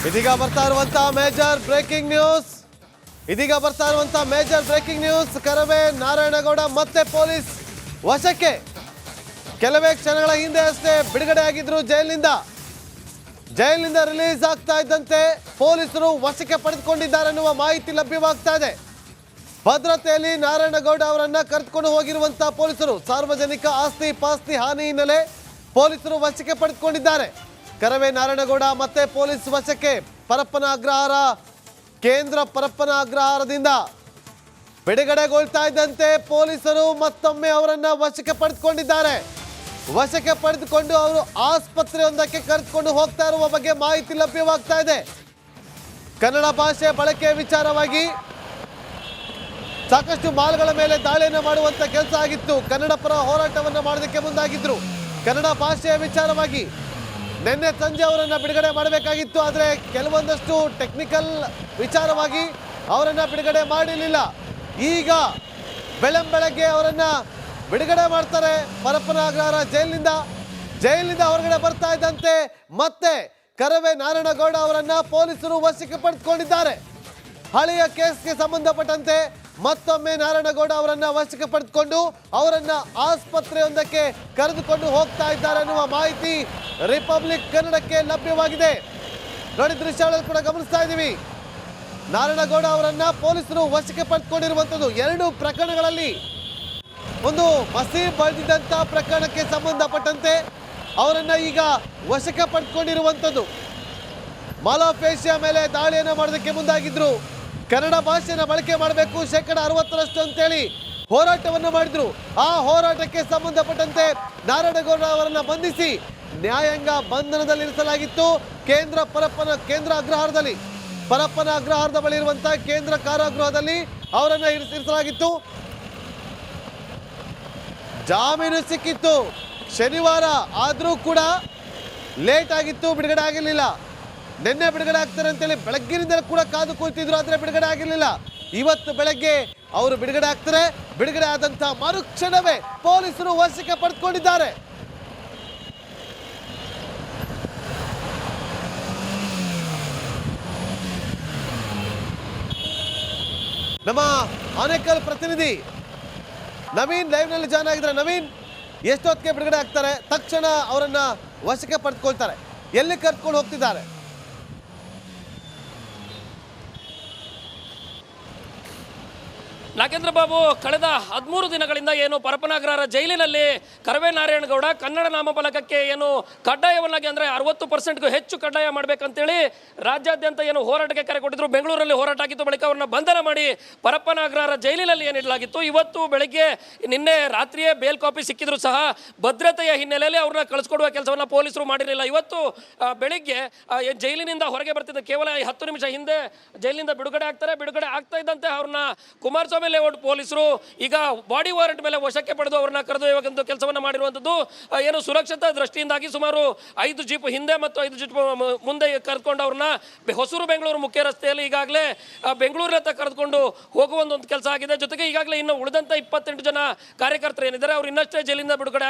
ಇದೀಗ ಬರ್ತಾ ಇರುವಂತಹ major breaking news Karave Narayana Gowda ಮತ್ತೆ ಪೊಲೀಸ್ ವಶಕ್ಕೆ. ಕೆಲವೇ ಕ್ಷಣಗಳ ಹಿಂದೆ ಅಷ್ಟೇ ಬಿಡುಗಡೆ ಆಗಿದ್ರು ಜೈಲಿನಿಂದ ರಿಲೀಸ್ ಆಗ್ತಾ ಇದ್ದಂತೆ ಪೊಲೀಸರು ವಶಕ್ಕೆ ಪಡೆದುಕೊಂಡಿದ್ದಾರೆ ಅನ್ನುವ ಮಾಹಿತಿ ಲಭ್ಯವಾಗ್ತಾ ಇದೆ. ಭದ್ರತೆಯಲ್ಲಿ ನಾರಾಯಣಗೌಡ ಅವರನ್ನ ಕರೆದುಕೊಂಡು ಹೋಗಿರುವಂತಹ ಪೊಲೀಸರು ಸಾರ್ವಜನಿಕ ಆಸ್ತಿ ಪಾಸ್ತಿ ಹಾನಿ ಹಿನ್ನೆಲೆ ಪೊಲೀಸರು ವಶಕ್ಕೆ ಪಡೆದುಕೊಂಡಿದ್ದಾರೆ. ಕರವೇ ನಾರಾಯಣಗೌಡ ಮತ್ತೆ ಪೊಲೀಸ್ ವಶಕ್ಕೆ. ಪರಪ್ಪನ ಅಗ್ರಹಾರ ಕೇಂದ್ರ ಪರಪ್ಪನ ಅಗ್ರಹಾರದಿಂದ ಬಿಡುಗಡೆಗೊಳ್ತಾ ಇದ್ದಂತೆ ಪೊಲೀಸರು ಮತ್ತೊಮ್ಮೆ ಅವರನ್ನ ವಶಕ್ಕೆ ಪಡೆದುಕೊಂಡಿದ್ದಾರೆ. ವಶಕ್ಕೆ ಪಡೆದುಕೊಂಡು ಅವರು ಆಸ್ಪತ್ರೆಯೊಂದಕ್ಕೆ ಕರೆದುಕೊಂಡು ಹೋಗ್ತಾ ಇರುವ ಬಗ್ಗೆ ಮಾಹಿತಿ ಲಭ್ಯವಾಗ್ತಾ ಇದೆ. ಕನ್ನಡ ಭಾಷೆ ಬಳಕೆ ವಿಚಾರವಾಗಿ ಸಾಕಷ್ಟು ಮಾಲ್ಗಳ ಮೇಲೆ ದಾಳಿಯನ್ನು ಮಾಡುವಂತ ಕೆಲಸ ಆಗಿತ್ತು. ಕನ್ನಡ ಪರ ಹೋರಾಟವನ್ನು ಮಾಡೋದಕ್ಕೆ ಮುಂದಾಗಿದ್ರು. ಕನ್ನಡ ಭಾಷೆಯ ವಿಚಾರವಾಗಿ ನಿನ್ನೆ ಸಂಜೆ ಅವರನ್ನ ಬಿಡುಗಡೆ ಮಾಡಬೇಕಾಗಿತ್ತು. ಆದರೆ ಕೆಲವೊಂದಷ್ಟು ಟೆಕ್ನಿಕಲ್ ವಿಚಾರವಾಗಿ ಅವರನ್ನ ಬಿಡುಗಡೆ ಮಾಡಿರಲಿಲ್ಲ. ಈಗ ಬೆಳಗ್ಗೆ ಅವರನ್ನ ಬಿಡುಗಡೆ ಮಾಡ್ತಾರೆ. ಪರಪ್ಪನ ಅಗ್ರಹಾರ ಜೈಲಿನಿಂದ ಹೊರಗಡೆ ಬರ್ತಾ ಇದ್ದಂತೆ ಮತ್ತೆ ಕರವೇ ನಾರಾಯಣಗೌಡ ಅವರನ್ನ ಪೊಲೀಸರು ವಶಕ್ಕೆ ಪಡೆದುಕೊಂಡಿದ್ದಾರೆ. ಹಳೆಯ ಕೇಸ್ಗೆ ಸಂಬಂಧಪಟ್ಟಂತೆ ಮತ್ತೊಮ್ಮೆ ನಾರಾಯಣಗೌಡ ಅವರನ್ನ ವಶಕ್ಕೆ ಪಡೆದುಕೊಂಡು ಅವರನ್ನ ಆಸ್ಪತ್ರೆಯೊಂದಕ್ಕೆ ಕರೆದುಕೊಂಡು ಹೋಗ್ತಾ ಇದ್ದಾರೆ ಅನ್ನುವ ಮಾಹಿತಿ ರಿಪಬ್ಲಿಕ್ ಕನ್ನಡಕ್ಕೆ ಲಭ್ಯವಾಗಿದೆ. ನೋಡಿ, ದೃಶ್ಯಗಳಲ್ಲಿ ಕೂಡ ಗಮನಿಸ್ತಾ ಇದ್ದೀವಿ. ನಾರಾಯಣಗೌಡ ಅವರನ್ನ ಪೊಲೀಸರು ವಶಕ್ಕೆ ಪಡೆದುಕೊಂಡಿರುವಂಥದ್ದು 2 ಪ್ರಕರಣಗಳಲ್ಲಿ. ಒಂದು ಮಸೀಬ್ ಬಳಿದಂತ ಪ್ರಕರಣಕ್ಕೆ ಸಂಬಂಧಪಟ್ಟಂತೆ ಅವರನ್ನ ಈಗ ವಶಕ್ಕೆ ಪಡೆದುಕೊಂಡಿರುವಂಥದ್ದು. ಮಾಲಾಫೇಶಿಯಾ ಮೇಲೆ ದಾಳಿಯನ್ನು ಮಾಡೋದಕ್ಕೆ ಮುಂದಾಗಿದ್ರು. ಕನ್ನಡ ಭಾಷೆನ ಬಳಕೆ ಮಾಡಬೇಕು 60% ಅಂತೇಳಿ ಹೋರಾಟವನ್ನು ಮಾಡಿದ್ರು. ಆ ಹೋರಾಟಕ್ಕೆ ಸಂಬಂಧಪಟ್ಟಂತೆ ನಾರಾಯಣಗೌಡ ಅವರನ್ನ ಬಂಧಿಸಿ ನ್ಯಾಯಾಂಗ ಬಂಧನದಲ್ಲಿ ಇರಿಸಲಾಗಿತ್ತು. ಕೇಂದ್ರ ಅಗ್ರಹಾರದಲ್ಲಿ ಪರಪ್ಪನ ಅಗ್ರಹಾರದ ಬಳಿ ಇರುವಂತಹ ಕೇಂದ್ರ ಕಾರಾಗೃಹದಲ್ಲಿ ಅವರನ್ನ ಇರಿಸಲಾಗಿತ್ತು. ಜಾಮೀನು ಸಿಕ್ಕಿತ್ತು ಶನಿವಾರ, ಆದರೂ ಕೂಡ ಲೇಟ್ ಆಗಿತ್ತು, ಬಿಡುಗಡೆ ಆಗಿರಲಿಲ್ಲ. ನಿನ್ನೆ ಬಿಡುಗಡೆ ಆಗ್ತಾರೆ ಅಂತೇಳಿ ಬೆಳಗ್ಗಿನಿಂದ ಕೂಡ ಕಾದು ಕೂತಿದ್ರು, ಆದರೆ ಬಿಡುಗಡೆ ಆಗಿರಲಿಲ್ಲ. ಇವತ್ತು ಬೆಳಗ್ಗೆ ಅವರು ಬಿಡುಗಡೆ ಆಗ್ತಾರೆ. ಬಿಡುಗಡೆ ಆದಂತಹ ಮರುಕ್ಷಣವೇ ಪೊಲೀಸರು ವಶಕ್ಕೆ ಪಡೆದುಕೊಂಡಿದ್ದಾರೆ. ನಮ್ಮ ಆನೇಕಲ್ ಪ್ರತಿನಿಧಿ ನವೀನ್ ಲೈವ್ ನಲ್ಲಿ ಜಾಯ್ನ್ ಆಗಿದ್ದಾರೆ. ನವೀನ್, ಎಷ್ಟೊತ್ತಿಗೆ ಬಿಡುಗಡೆ ಆಗ್ತಾರೆ? ತಕ್ಷಣ ಅವರನ್ನ ವಶಕ್ಕೆ ಪಡೆದುಕೊಳ್ತಾರೆ. ಎಲ್ಲಿ ಕರ್ಕೊಂಡು ಹೋಗ್ತಿದ್ದಾರೆ? ನಾಗೇಂದ್ರ ಬಾಬು, ಕಳೆದ 13 ದಿನಗಳಿಂದ ಏನು ಪರಪ್ಪನಗ್ರಹಾರ ಜೈಲಿನಲ್ಲಿ ಕರವೇ ನಾರಾಯಣಗೌಡ ಕನ್ನಡ ನಾಮಫಲಕಕ್ಕೆ ಏನು ಕಡ್ಡಾಯವನ್ನಾಗಿ ಅಂದರೆ 60%ಗೂ ಹೆಚ್ಚು ಕಡ್ಡಾಯ ಮಾಡಬೇಕಂತೇಳಿ ರಾಜ್ಯಾದ್ಯಂತ ಏನು ಹೋರಾಟಕ್ಕೆ ಕರೆ ಕೊಟ್ಟಿದ್ರು. ಬೆಂಗಳೂರಲ್ಲಿ ಹೋರಾಟ ಆಗಿತ್ತು. ಬಳಿಕ ಅವ್ರನ್ನ ಬಂಧನ ಮಾಡಿ ಪರಪ್ಪನಗ್ರಹಾರ ಜೈಲಿನಲ್ಲಿ ಏನಿಡಲಾಗಿತ್ತು. ಇವತ್ತು ಬೆಳಗ್ಗೆ ನಿನ್ನೆ ರಾತ್ರಿಯೇ ಬೇಲ್ ಕಾಪಿ ಸಿಕ್ಕಿದ್ರು ಸಹ ಭದ್ರತೆಯ ಹಿನ್ನೆಲೆಯಲ್ಲಿ ಅವ್ರನ್ನ ಕಳಿಸ್ಕೊಡುವ ಕೆಲಸವನ್ನು ಪೊಲೀಸರು ಮಾಡಿರಲಿಲ್ಲ. ಇವತ್ತು ಬೆಳಿಗ್ಗೆ ಜೈಲಿನಿಂದ ಹೊರಗೆ ಬರ್ತಿದ್ದ ಕೇವಲ 10 ನಿಮಿಷ ಹಿಂದೆ ಜೈಲಿನಿಂದ ಬಿಡುಗಡೆ ಆಗ್ತಾರೆ. ಬಿಡುಗಡೆ ಆಗ್ತಾ ಇದ್ದಂತೆ ಅವ್ರನ್ನ ಕುಮಾರಸ್ವಾಮಿ ಲೇಔಟ್ ಪೊಲೀಸರು ಈಗ ಬಾಡಿ ವಾರೆಂಟ್ ಮೇಲೆ ವಶಕ್ಕೆ ಪಡೆದು ಅವರನ್ನ ಕರೆದೊಯ್ಯುವಂತ ಕೆಲಸವನ್ನ ಮಾಡಿರುವಂತದ್ದು. ಏನು ಸುರಕ್ಷತಾ ದೃಷ್ಟಿಯಿಂದಾಗಿ ಸುಮಾರು 5 ಜೀಪ್ ಹಿಂದೆ ಮತ್ತು 5 ಜೀಪ್ ಮುಂದೆ ಕರೆದುಕೊಂಡು ಅವ್ರನ್ನ ಹೊಸೂರು ಬೆಂಗಳೂರು ಮುಖ್ಯ ರಸ್ತೆಯಲ್ಲಿ ಈಗಾಗಲೇ ಬೆಂಗಳೂರಿನತ್ತ ಕರೆದುಕೊಂಡು ಹೋಗುವ ಒಂದು ಕೆಲಸ ಆಗಿದೆ. ಜೊತೆಗೆ ಈಗಾಗಲೇ ಇನ್ನು ಉಳಿದಂತ 28 ಜನ ಕಾರ್ಯಕರ್ತರು ಏನಿದ್ದಾರೆ ಅವ್ರು ಇನ್ನಷ್ಟೇ ಜೈಲಿಂದ ಬಿಡುಗಡೆ